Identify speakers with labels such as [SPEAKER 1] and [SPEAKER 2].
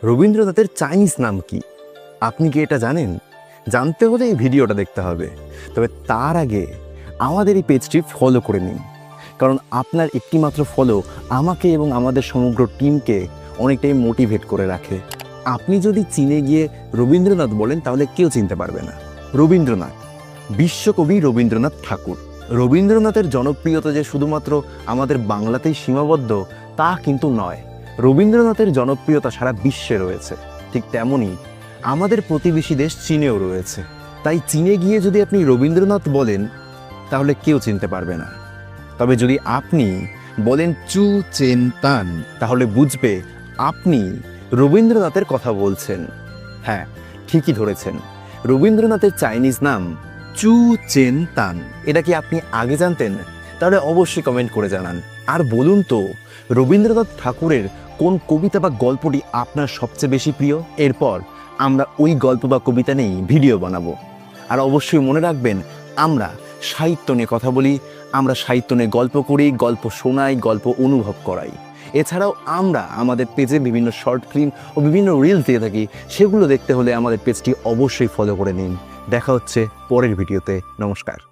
[SPEAKER 1] রবীন্দ্রনাথের চাইনিজ নাম কি? আপনি কি এটা জানেন? জানতে হলে এই ভিডিওটা দেখতে হবে। তবে তার আগে আমাদের এই পেজটি ফলো করে নিন, কারণ আপনার একটিমাত্র ফলো আমাকে এবং আমাদের সমগ্র টিমকে অনেকটাই মোটিভেট করে রাখে। আপনি যদি চীনে গিয়ে রবীন্দ্রনাথ বলেন তাহলে কেউ চিনতে পারবে না। রবীন্দ্রনাথ, বিশ্বকবি রবীন্দ্রনাথ ঠাকুর। রবীন্দ্রনাথের জনপ্রিয়তা যে শুধুমাত্র আমাদের বাংলাতেই সীমাবদ্ধ তা কিন্তু নয়। রবীন্দ্রনাথের জনপ্রিয়তা সারা বিশ্বে রয়েছে। ঠিক তেমনই আমাদের প্রতিবেশী দেশ চীনেও রয়েছে। তাই চীনে গিয়ে যদি আপনি রবীন্দ্রনাথ বলেন তাহলে কেউ চিনতে পারবে না। তবে যদি আপনি বলেন চু চেন তান তাহলে বুঝবে আপনি রবীন্দ্রনাথের কথা বলছেন। হ্যাঁ, ঠিকই ধরেছেন, রবীন্দ্রনাথের চাইনিজ নাম চু চেন তান। এটা কি আপনি আগে জানতেন? তাহলে অবশ্যই কমেন্ট করে জানান। আর বলুন তো, রবীন্দ্রনাথ ঠাকুরের কোন কবিতা বা গল্পটি আপনার সবচেয়ে বেশি প্রিয়? এরপর আমরা ওই গল্প বা কবিতা নিয়েই ভিডিও বানাবো। আর অবশ্যই মনে রাখবেন, আমরা সাহিত্য নিয়ে কথা বলি, আমরা সাহিত্য নিয়ে গল্প করি, গল্প শোনাই, গল্প অনুভব করাই। এছাড়াও আমরা আমাদের পেজে বিভিন্ন শর্ট ফিল্ম ও বিভিন্ন রিলস দিয়ে থাকি। সেগুলো দেখতে হলে আমাদের পেজটি অবশ্যই ফলো করে নিন। দেখা হচ্ছে পরের ভিডিওতে। নমস্কার।